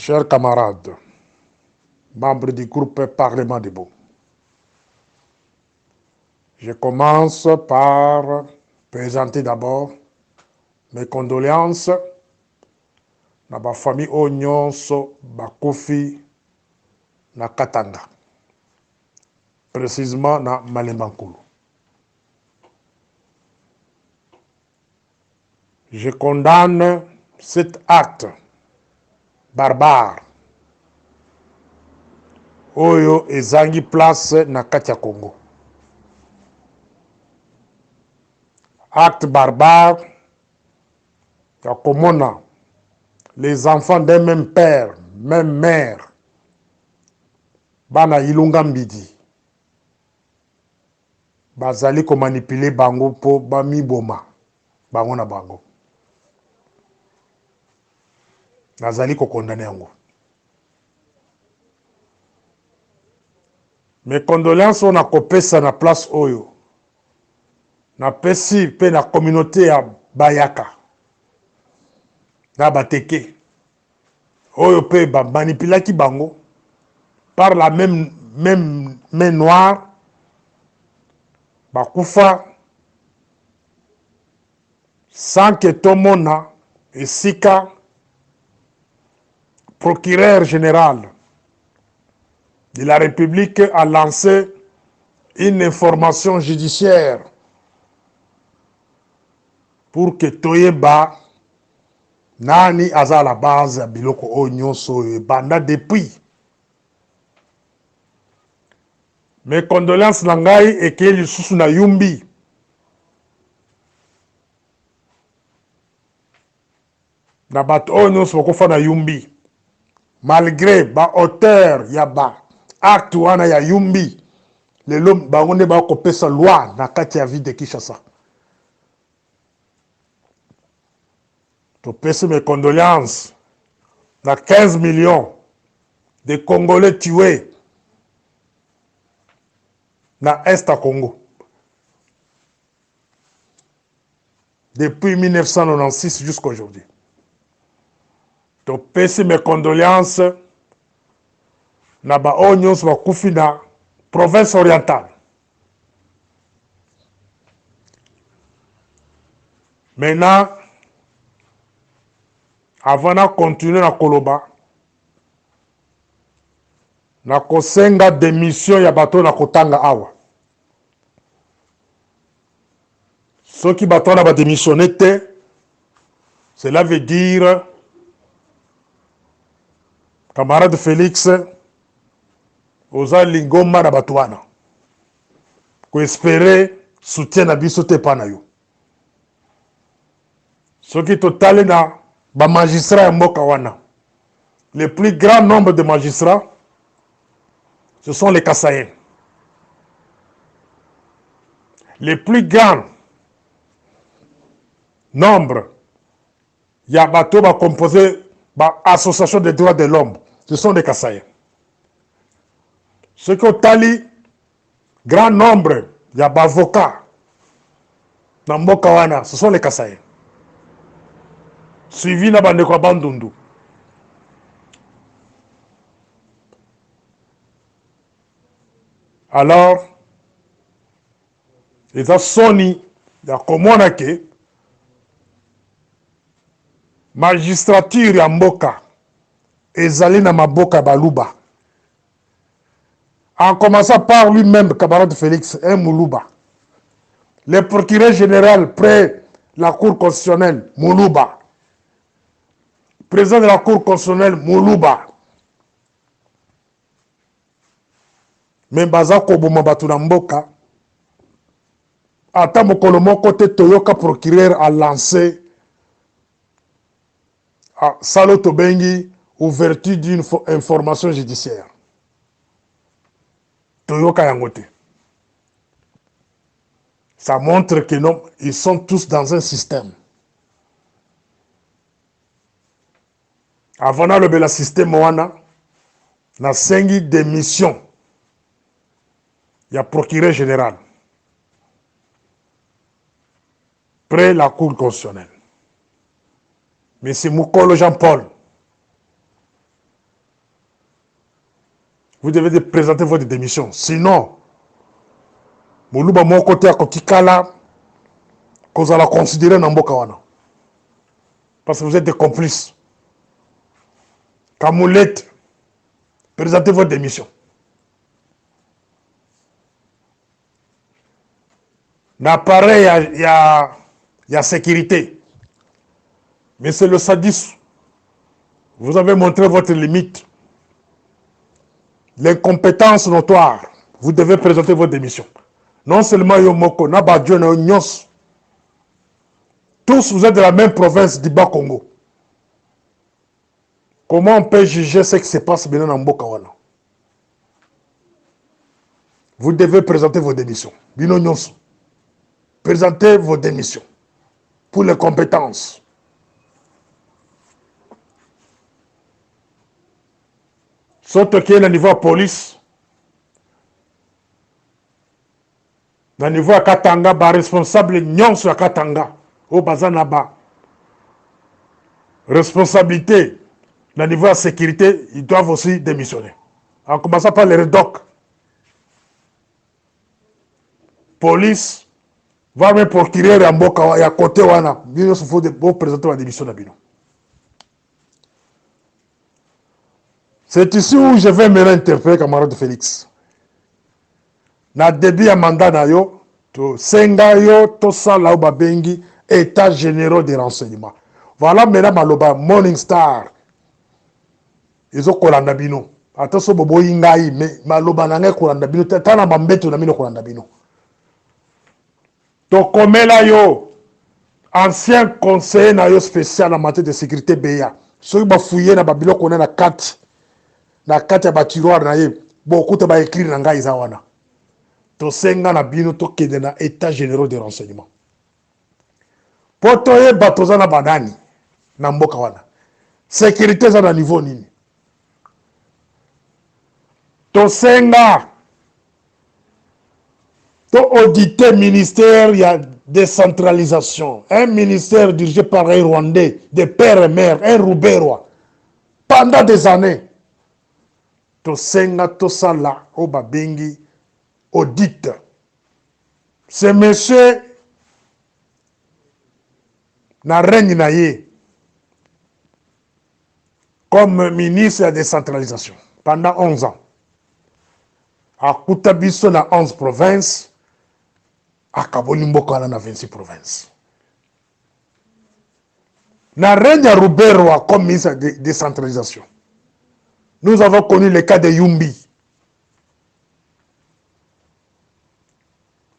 Chers camarades, membres du groupe Parlement debout, je commence par présenter d'abord mes condoléances na ba famille oyo nyonso bakufi na Katanga, précisément na Malemba Nkulu. Je condamne cet acte barbare oyo ezangi place na kati ya Congo. Acte barbare ya komona les enfants d'un même père, même mère, bana ilunga mbidi, bazali ko manipuler bango po bamiboma bango na bango. Nazali ko condamner yango. Mes condoléances on a kopesa na place oyo. Na pesi pe na communauté ya Bayaka. Na bateke. Oyo pe ba manipulaki bango par la même main noire. Bakufa sans que tomona esika procureur général de la République a lancé une information judiciaire pour que toyeba nani aza la base biloko oyo nyonso banda depuis. Mes condoléances na ngai eke lisusu na yumbi. Na bato oyo nyonso bakofa na yumbi. Malgré ba auteur ya ba acte wana ya yumbi, lelo bango nde bakopesa loi na kati ya ville de Kinshasa. Topesi mes condoléances na 15 millions de Congolais tués na Est à Congo. Depuis 1996 jusqu'à aujourd'hui. Topesi mes condoléances na ba oyo nyonso bakufi na province orientale. Maintenant, avant de continuer na koloba, na kosenga démission ya bato na kotanga awa. Ceux qui bato na ba démissionné te, cela veut dire camarade Félix oza lingomba na bato wana. Ko espérer soutien na biso te pa na yo. Ceux qui totale na ba magistrats ya mboka wana. Le plus grand nombre de magistrats, ce sont les Kassaïens. Le plus grand nombre, il y a bateau ba composé ba association des droits de l'homme, ce sont des Kassaïens. Ceux qui ont tali, grand nombre, il y a ba avocats dans mboka wana, ce sont les Kassaïens. Suivi na bande kwa Bandundu. Alors, les Sony, il y a komona ke magistrature ya mboka ezali na maboka baluba. En commençant par lui-même, camarade Félix, un Moulouba. Le procureur général près la Cour constitutionnelle, Moulouba. Président de la Cour constitutionnelle, Moulouba. Mais baza koboma batu na mboka. Ata mokolo moko te toyoka procureur a lancé à Salo Tobengi ouverture d'une information judiciaire. Toyoka yangote. Ça montre que non, ils sont tous dans un système. Avant le système wana, na sengi démission. Il y a procureur général. Près la Cour constitutionnelle. M. Moukolo Jean-Paul, Vous devez présenter votre démission. Sinon, Moluba mon côté à Kotikala, qu'on la considérer dans Mbokawana. Parce que vous êtes des complices. Kamoulette, présentez votre démission. L'appareil, il y a sécurité. Mais c'est le sadisme. Vous avez montré votre limite. L'incompétence notoire. Vous devez présenter votre démission. Non seulement Yomoko, Nabadjo, Nyos. Tous, vous êtes de la même province du Bas-Congo. Comment on peut juger ce qui se passe maintenant en Bokawana? Vous devez présenter vos démissions. Bino Nyos. Présentez vos démissions. Pour les compétences. Sauf qu'il y a le niveau de police. Dans le niveau de Katanga, bah, responsable Nyons à Katanga. Au Bazanaba. Responsabilité. Dans le niveau de sécurité, ils doivent aussi démissionner. En commençant par les REDOC. Police. Va me procurer en Boka et à côté wana. Bino se faut présenter la démission de Bino. C'est ici où je vais me réinterpeller, camarade Félix. Na début à mandat na yo, to senga yo, to sa la ba bengi, état généraux des renseignements. Voilà maintenant maloba Morning Star. Ils ont kolanda bino. Attention bobo ingai, mais maloba na ngai kolanda bino. Tana mambeto na mino kolanda bino. To komela yo, ancien conseiller na yo spécial en matière de sécurité BIA. Ceux qui ba fouillé na babilo connaît na carte. Na kati ya batiroir na ye bokuta ba écrit na ngai za wana to senga na bino to kende na état généraux de renseignement poto ye batoza na banani na mboka wana sécurité za na niveau nini to senga to auditer ministère ya décentralisation, un ministère dirigé par un Rwandais de père et mère, un Rouberois pendant des années. Tosenga tosala oba bengi audit. Ce monsieur na règne na ye comme ministre de la décentralisation pendant 11 ans. A Koutabiso na 11 provinces, a Kabonimboka na 26 provinces. Na règne à Rouberoa comme ministre de décentralisation. Nous avons connu le cas de Yumbi.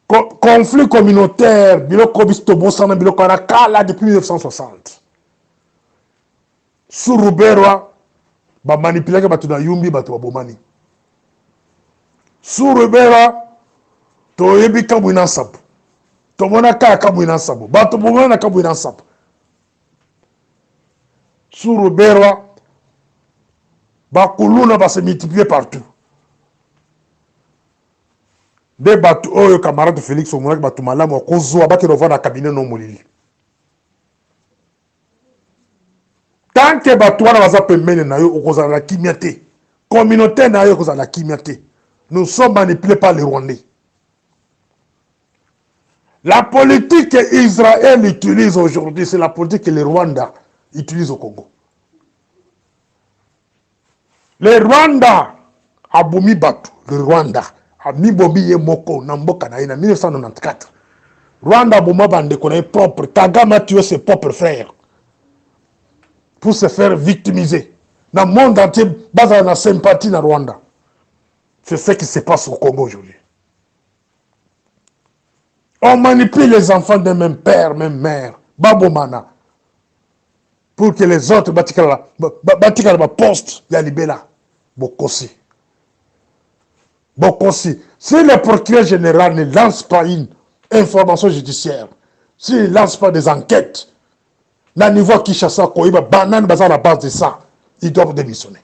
Conflit communautaire, Biloko Bistobosana, Biloko Anakala depuis 1960. Sous Rouberoa, ba manipulé que na Yumbi, ba bomani. Sous Rouberoa, to yebi kabouina sapu. To mona ka kabouina sapu. Ba to bomana kabouina sapu. Sous Rouberoa, Bakuluna va se multiplier partout. Des bateaux, oh, camarade Félix, au moins, bateau malam, au kozo, abaké revoir dans le cabinet non molili. Tant que bateau, on va s'appeler mener na yo, au kozo la kimiate. Communauté na yo, kozo la kimiate. Nous sommes manipulés par les Rwandais. La politique qu'Israël utilise aujourd'hui, c'est la politique que les Rwandais utilisent au Congo. Le Rwanda a boumi Batu, le Rwanda a mis bomi Yemoko, Namboka na 1994. Rwanda a boumi bande connaît propre. Kagame a tué ses propres frères pour se faire victimiser. Dans le monde entier, basé la sympathie dans Rwanda. C'est ce qui se passe au Congo aujourd'hui. On manipule les enfants d'un même père, même mère, Babomana, pour que les autres bâtissent la poste, il y a libéla. Bokosi. Bokosi. Si le procureur général ne lance pas une information judiciaire, s'il ne lance pas des enquêtes, na niveau Kinshasa, Koïba, Banane, à la base de ça, ils doivent démissionner.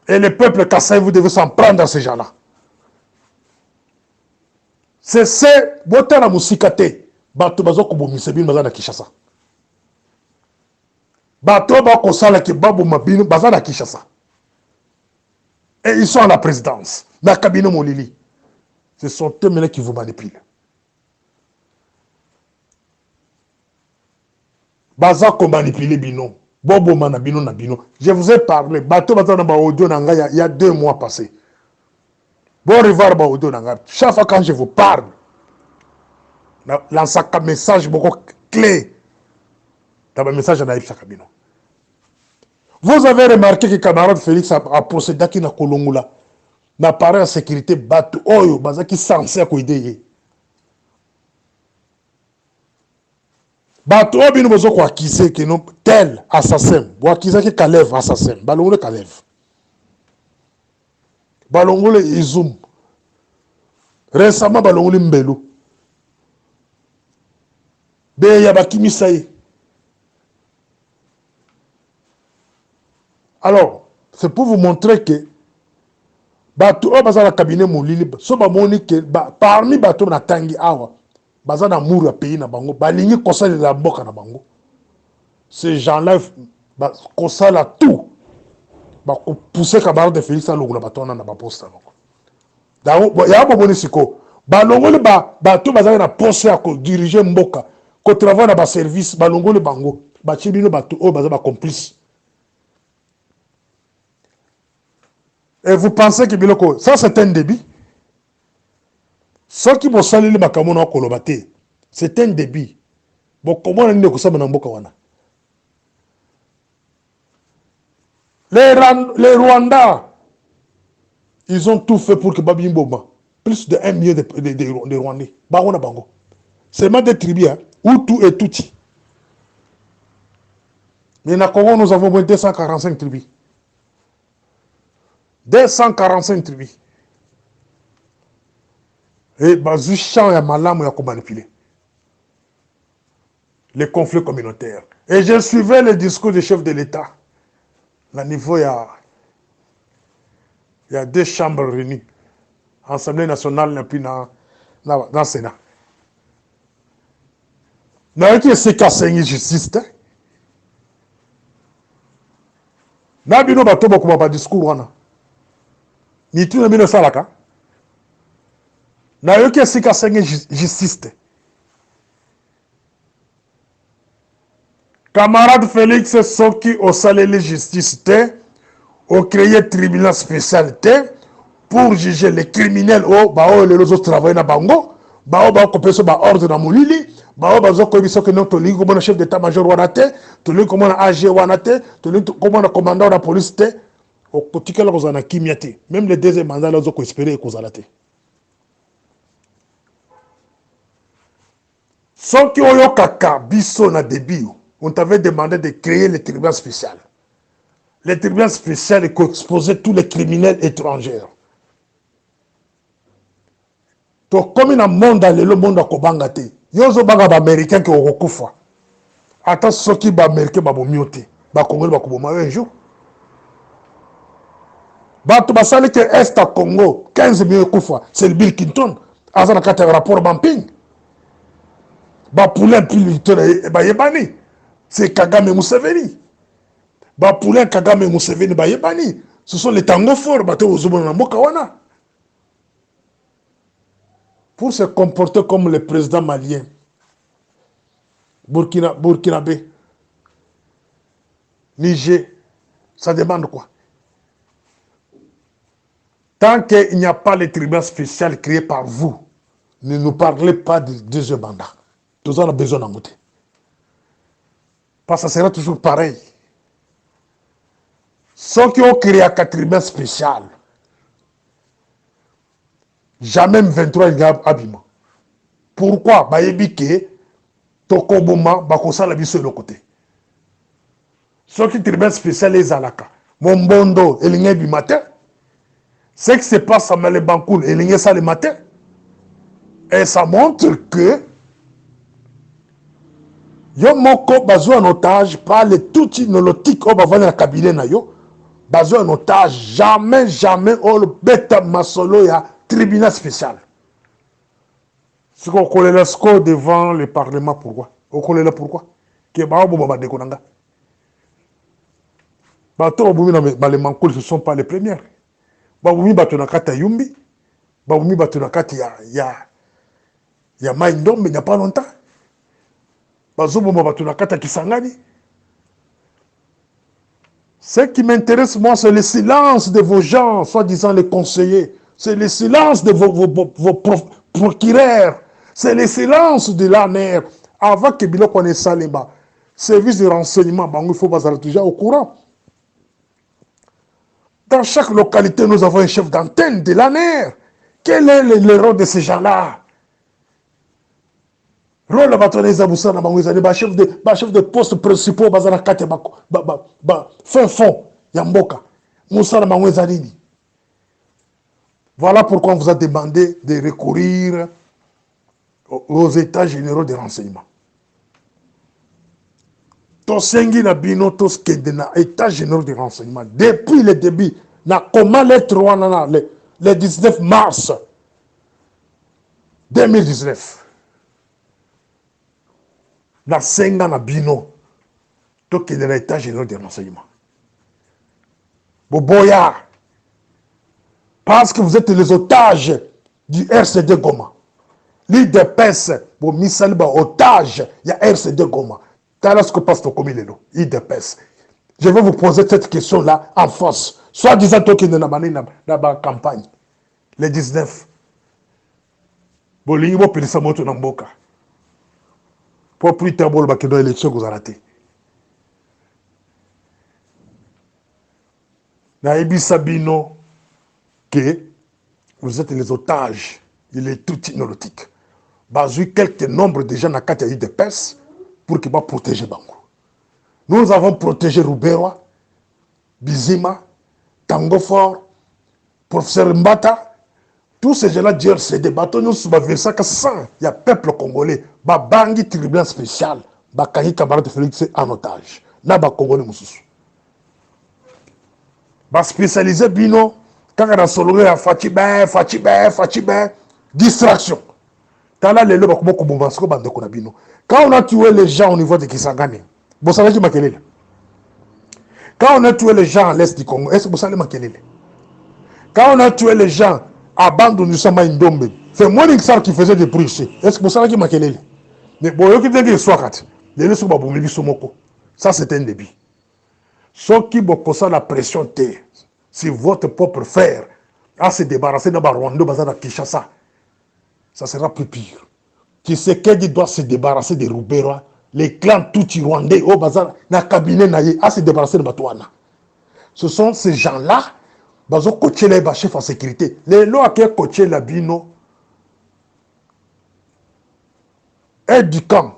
Et le peuple Kassai, vous devez s'en prendre à ces gens-là. C'est Botana Musikate, Bato Bazoko Bomisebin, Bazana Kinshasa. Bato Bako Sala Kebabo Mabino, Bazana Kinshasa. Et ils sont à la présidence. Dans le cabinet Molili. Ce sont eux qui vous manipulent. Bazako manipulé Bino. Bobo mana Bino na Bino. Je vous ai parlé. Bateau bateau na audio nanga il y a 2 mois passés. Bon revoir audio nanga. Chaque fois quand je vous parle, lance un message beaucoup clé. Dans un message à Naïf Sakabino. Vous avez remarqué que camarade Félix a procédé à na Kolongula. N'appareil en sécurité bateau oyo bazaki censé à koideye. Bato obino bozo ko accuser que non tel assassin, bo accuser que Kalev assassin, balongole Kalev. Balongole Izum. Récemment balongole Mbelo. Be ya bakimi saye. Alors, c'est pour vous montrer que bato o bazala cabinet molili so ba moni que parmi bato na tangi awa bazana muru ya pays na bango balingi kosala la mboka na bango. Ces gens-là kosala tout ba pousser camarade de Félix à l'ongula batona na ba poste bango. Donc ya ba moni siko balongoli bato bazala na poste ya ko diriger mboka ko travailler na ba service balongoli bango ba chibino bato o bazala complice. Et vous pensez que biloko ça c'est un débit? Ce qui vont saluer les makamona au kolobate, c'est un débit. Bon, comment on est ça dans Mboka wana? Les Rwandais, ils ont tout fait pour que Babi Mboma, plus de 1 million de Rwandais, Barona Bango. C'est même des tribus, hein, Hutu et Tutsi. Mais dans Congo, nous avons moins de 245 tribus. 245 tribus. Et Bazouchan et Malam ont manipulé les conflits communautaires. Et je suivais le discours du chef de l'État. À niveau, il y a 2 chambres réunies. Assemblée nationale et puis dans le Sénat. N'a qui est cassé justice. N'a bino bato boko ba discours wana. Ni tout na bino salaka. Na yoki esika senge justice. Camarade Félix Soki au salé justice au créé tribunal spécial pour juger les criminels au bao les autres travaillent na bango bao ba ko peso ba ordre na molili bao ba zo ko biso que non to lingo mon chef d'état-major wana te to lingo comme AG wana te to lingo comme commandant de la police te au kotikela ko zana kimiate même le deuxième mandat là zo ko espérer ko zala te. Sans qui oyo kaka biso na début, on t'avait demandé de créer le tribunal spécial. Le tribunal spécial est exposé tous les criminels étrangers. Donc comme dans le monde, le monde a kobangate. Yozo baga ba américain qui ont kufa. Attends ceux qui ba américain ba bomiote, ba congolais ba koboma un jour. Ba to basali que est à Congo 15 millions kufa, c'est le Bill Clinton. Azana kata rapport Bamping. Ba poulain pilitaire ba yebani. C'est Kagame Museveni. Ba poulain Kagame Museveni ba yebani. Ce sont les tango forts ba to ozobo na mboka wana. Pour se comporter comme le président malien, Burkinabé, Niger, ça demande quoi? Tant qu'il n'y a pas le tribunal spécial créé par vous, ne nous parlez pas de deuxième mandat. Nous avons besoin d'en goûter. Parce que ça sera toujours pareil. Ceux qui ont créé un tribunal spécial, jamais 23 il y a habillement. Pourquoi? Bayebi Tokoboma, Bakosa la biso de côté. Ceux qui tribunal spécial les alaka. Mombondo, Elinge du matin. Ce qui se passe à Malebankoul, Elinge ça le matin. Et ça montre que yo moko bazo en otage par les tout nolotique au bavana la cabinet na yo. Bazo en otage, jamais au beta masolo ya tribunal spécial. C'est qu'on connaît le score devant le Parlement, pourquoi? On connaît le pourquoi? Qui est bah bon bah déconanga. Bah toi les mancoul ce sont pas les premières. babumi bato na kati ya Yumbi, babumi bato na kati ya Mai Ndombe, il n'y a pas longtemps. Bazoboma bato na kati ya Kisangani. Ce qui m'intéresse, moi, c'est le silence de vos gens, soi-disant les conseillers. C'est le silence de vos procureurs. C'est le silence de l'ANR. Avant que Bilo connaisse ça, les service de renseignement, il faut être déjà au courant. Dans chaque localité, nous avons un chef d'antenne de l'ANR. Quel est le rôle de ces gens-là? Rôle de chef de poste principal, fin fond, Yamboka. Voilà pourquoi on vous a demandé de recourir aux états généraux de renseignement. Tosengi na bino toskende na état généraux de renseignement. Depuis le début, na comment lettre le 19 mars 2019. Na senga na bino tokende na état généraux de renseignement. Boboya. Parce que vous êtes les otages du RCD Goma. L'IDPS, vous misali ba otage, il y a RCD Goma. Talasco passe comme il est là, IDPS. Je vais vous poser cette question-là en force. Soit disant qu'il y a une campagne. Le 19. Bolingi bo pelisa moto na mboka. Pour plus tard, il y a une élection que vous avez ratée. Naïbi Sabino, que vous êtes les otages, il est tout inolotique. Bazui quelques nombres de gens dans la IDPS pour qu'ils puissent protéger Bango. Nous avons protégé Ruberwa, Bizima, Tango Fort, professeur Mbata, tous ces gens-là du RCD, nous sommes ça que 100, il y a peuple congolais, Bangi tribunal spécial, Bakayi camarade Félix en otage. N'a pas Congolais Moussou. Spécialisé Bino, quand on a solo à Fatibé, distraction. Quand on a tué les gens au niveau de Kisangani, vous savez qui m'a quel. Quand on a tué les gens à l'est du Congo, est-ce que vous savez Makelele? Quand on a tué les gens à Bandou Nusama Ndombe, c'est Monique Sarr qui faisait des bruits ici. Est-ce que vous savez qui Makelele? Mais bon, il y a des soirs, les gens sont ça c'est un début. Ceux qui ont la pression, si votre propre frère a se débarrassé de Rwanda, de Kinshasa, ça sera plus pire. Tshisekedi doit se débarrasser de Rubera, les clans tout rwandais au bazar, na cabinet naïe, à se débarrasser de Batouana. Ce sont ces gens-là, bazo coacher les chefs en sécurité. Les lois qui ont coaché la bino, est du camp.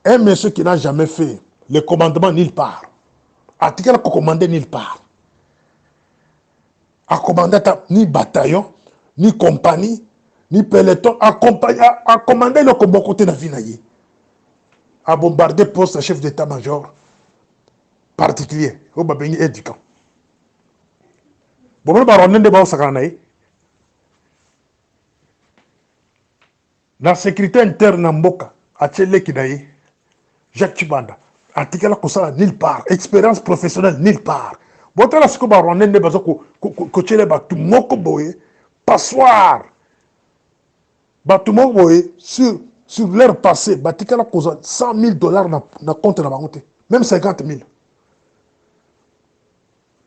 Un monsieur qui n'a jamais fait le commandement nulle part. Article à commander nulle part. À commander ni bataillon, ni compagnie, ni peloton, à commander le bon côté de la vie. À bombarder poste chef d'état-major particulier. Au Babini et du camp. Bon, le baron de Baosakanaï. La sécurité interne en Mboka, à Tchele Kidaï, Jacques Chibanda. Article à nulle part. Expérience professionnelle nulle part. Bon, là, ce que baron de Bazoko, Kochele Batou Moko Boé, passoire. Batou Moko Boé, sur l'heure passée, Batikala cause 100 000 dollars na compte na bangote, même 50 000.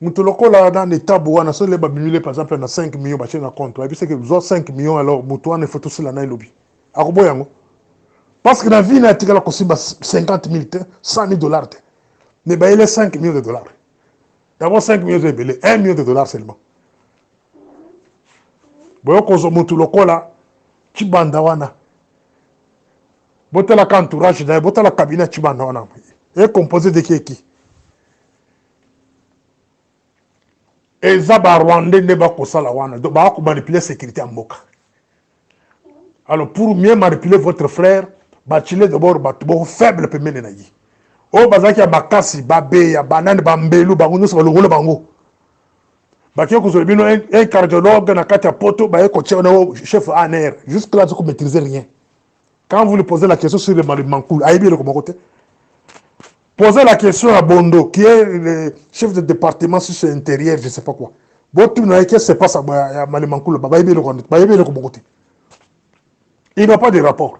Moutoloko là dans l'état bouana, sur les babimile par exemple na 5 millions baché na compte. Et puis c'est que vous avez 5 millions alors moutouane faut tout cela na lobby. Akobo yango. Parce que la vie na tikala cause 50 000, 100 000 dollars. Mais bah il est 5 millions de dollars. D'abord 5 millions de dollars, 1 million de dollars seulement. Boyo cause moutoloko là, Chibanda wana. Botala entourage d'ailleurs, botala cabinet Chibanda wana. Et composé de qui? Et Zaba Rwandais ne va pas ça la wana. Donc bah manipuler la sécurité en Moka. Alors pour mieux manipuler votre frère, bâtile d'abord bâtiment faible peut mener naï. Oh bazaki ya bakasi, babé, ya banane, bambelu, bangono sur le rôle bango. Baki ko zolbino un cardiologue na kati ya poto ba ko chef ANR. Jusque là vous maîtrisez rien. Quand vous lui posez la question sur le Mankoul, Aïbi le comment côté, posez la question à Bondo, qui est le chef de département sur ce intérieur, je ne sais pas quoi. qu'est-ce qui se passe à Malimankoula? Il n'a pas de rapport.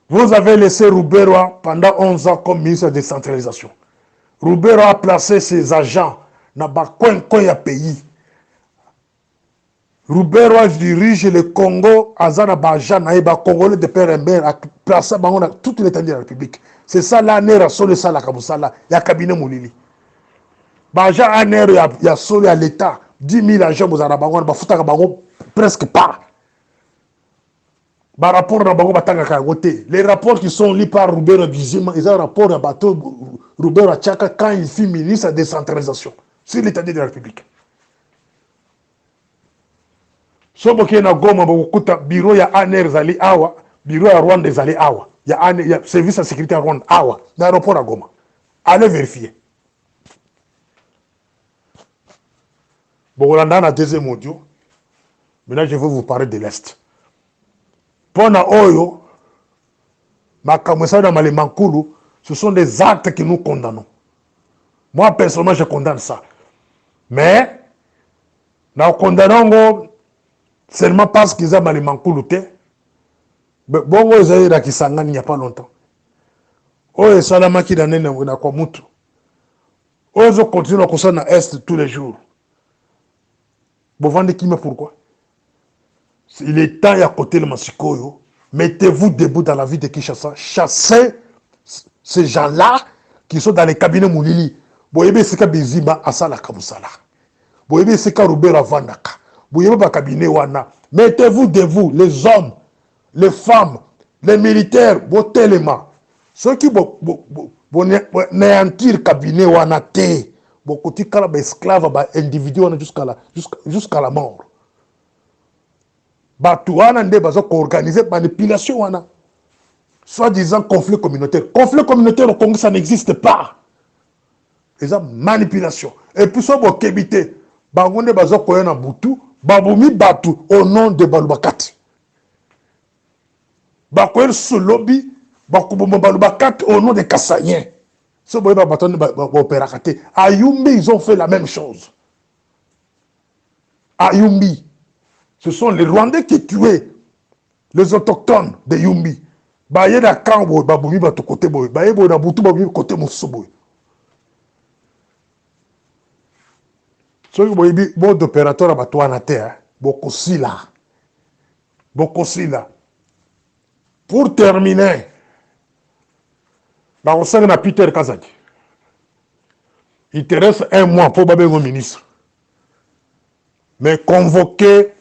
Vous avez laissé Rouberoa pendant 11 ans comme ministre de décentralisation. Rouberoa a placé ses agents dans le coin du pays. Rouberoa dirige le Congo, Azana Bajan, Aïba Congolais de père et mère, a placé dans toute l'étendue de la République. C'est ça l'année à Sole Sala Kaboussala, il y a cabinet Moulili. Bajan a un il y a Sole à l'État, 10 000 agents, vous avez presque pas. Les rapports qui sont lus par Roubero Bizima, ils ont un rapport à bateau Roubero Tchaka quand il fut ministre de décentralisation sur l'étendue de la République. Soboki na Goma bokuta bureau ya ANR zali awa, bureau ya Rwanda zali awa. Il y a service de sécurité à Rwanda awa, dans l'aéroport à Goma. Allez vérifier. Bon, on a un deuxième audio. Maintenant, je vais vous parler de l'Est. Pona Oyo, Makamwesa na Malimankoulou, ce sont des actes que nous condamnons. Moi, personnellement, je condamne ça. Mais, nous condamnons seulement parce qu'ils ont Malimankoulou. Bon, ils ont eu Kisangani il n'y a pas longtemps. Oyo, Salamaki dans na Kwamutu. Oyo, continuent à construire dans l'Est tous les jours. Vous vendez qui, mais pourquoi? Il est temps à côté de Masikoyo. Mettez-vous debout dans la vie de Kinshasa. Chassez ces gens-là qui sont dans les cabinets Moulili. Boyebe Seka Bizima Asala Kamusala. Boyebe Seka Roubera Vandaka. Boyebe Bakabiné Wana. Mettez-vous debout, les hommes, les femmes, les militaires, vos télémas. Ceux qui vont néantir cabinet Wana te. Beaucoup de esclaves, individus jusqu'à la mort. Batouana nde bazo organiser manipulation wana. Soi-disant conflit communautaire. Conflit communautaire au Congo, ça n'existe pas. Ils ont manipulation. Et puis ça, bon, kébité. Bangonde bazo koyena butu. Baboumi batu au nom de Balubakati. Bakoyer sous lobby. Bakoubou Balubakati au nom des Kassaïens. Ce boy baton opérakate. À Yumbi, ils ont fait la même chose. À Yumbi. Ce sont les Rwandais qui tuaient les autochtones de Yumbi. Baye da kambo baboumi bato côté boy. Baye boy na butu baboumi côté musuboy. Ceux qui bon d'opérateur à bateau en terre, beaucoup si là. Pour terminer, dans le de Peter Kazadi, il te reste un mois pour babé au ministre. Mais convoquer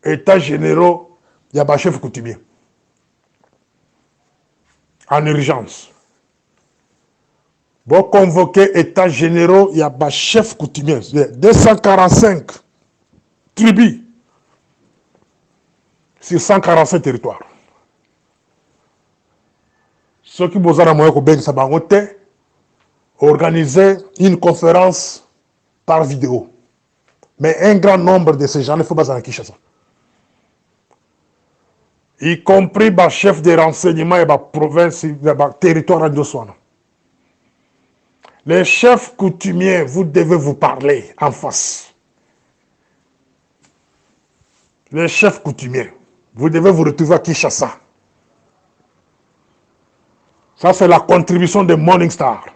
État généraux, il y a un chef coutumier. En urgence. Bon, convoquer État généraux, il y a un chef coutumier. 245 tribus sur 145 territoires. Ceux qui vous ont organiser une conférence par vidéo. Mais un grand nombre de ces gens ne faut pas en Kinshasa. Y compris le chef de renseignement et la province, le territoire de Swana. Les chefs coutumiers, vous devez vous parler en face. Les chefs coutumiers, vous devez vous retrouver à Kinshasa. Ça, c'est la contribution de Morning Star.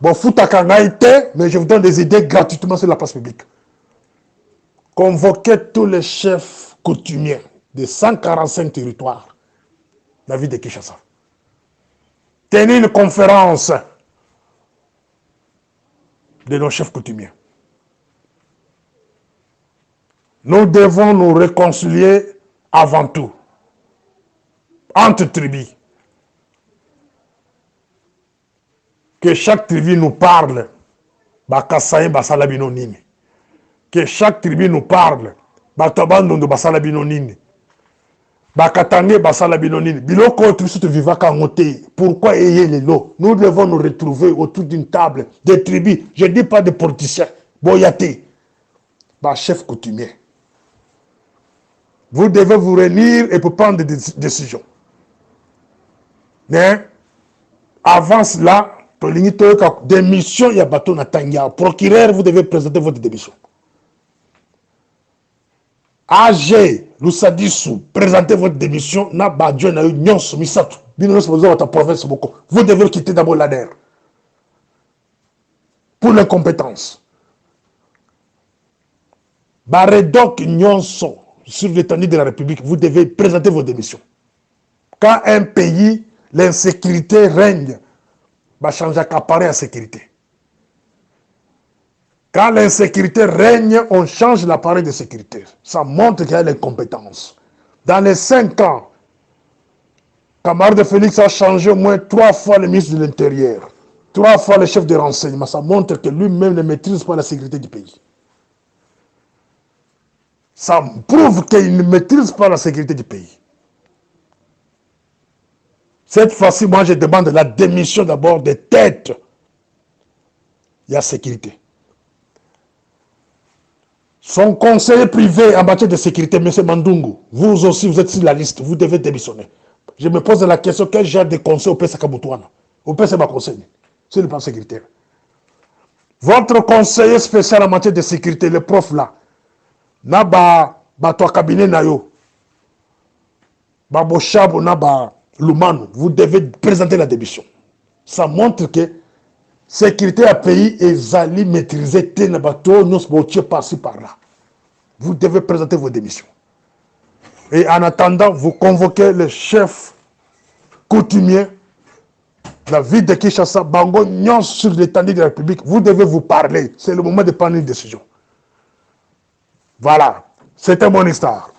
Bon, Fouta-Kangaïté, mais je vous donne des idées gratuitement sur la place publique. Convoquez tous les chefs coutumiers de 145 territoires de la ville de Kinshasa. Tenez une conférence de nos chefs coutumiers. Nous devons nous réconcilier avant tout entre tribus. Que chaque tribu nous parle. Que chaque tribu nous parle. Pourquoi ayez les lots? Nous devons nous retrouver autour d'une table des tribus. Je ne dis pas des politiciens. Boyaté. Chef coutumier. Vous devez vous réunir et pour prendre des décisions. Mais avant cela, Démission, il y a bateau Natania. Procureur, vous devez présenter votre démission. AG, Lusadisu, présentez votre démission. Na badjo na union misatu. Vous devez quitter d'abord l'ADER. Pour l'incompétence. Baredok Nyonso, sur l'étendue de la République, vous devez présenter vos démissions. Quand un pays, l'insécurité règne, va changer qu'appareil à sécurité. Quand l'insécurité règne, on change l'appareil de sécurité. Ça montre qu'il y a l'incompétence. Dans les 5 ans, camarade Félix a changé au moins 3 fois le ministre de l'Intérieur, 3 fois le chef de renseignement. Ça montre que lui-même ne maîtrise pas la sécurité du pays. Ça prouve qu'il ne maîtrise pas la sécurité du pays. Cette fois-ci, moi, je demande la démission d'abord des têtes. Il y a sécurité. Son conseiller privé en matière de sécurité, M. Mandungu, vous aussi, vous êtes sur la liste, vous devez démissionner. Je me pose la question, quel genre de conseil au PSA Kaboutouana? Au PSA ma conseil, sur le plan sécuritaire. Votre conseiller spécial en matière de sécurité, le prof là, na ba toi cabinet na yo, ba bochabo na ba lumanu, vous devez présenter la démission. Ça montre que sécurité à pays et allez maîtriser tes bateaux, nous sommes par-ci par-là. Vous devez présenter vos démissions. Et en attendant, vous convoquez le chef coutumier de la ville de Kinshasa, Bango Nyon sur l'étendue de la République. Vous devez vous parler. C'est le moment de prendre une décision. Voilà. C'était mon histoire.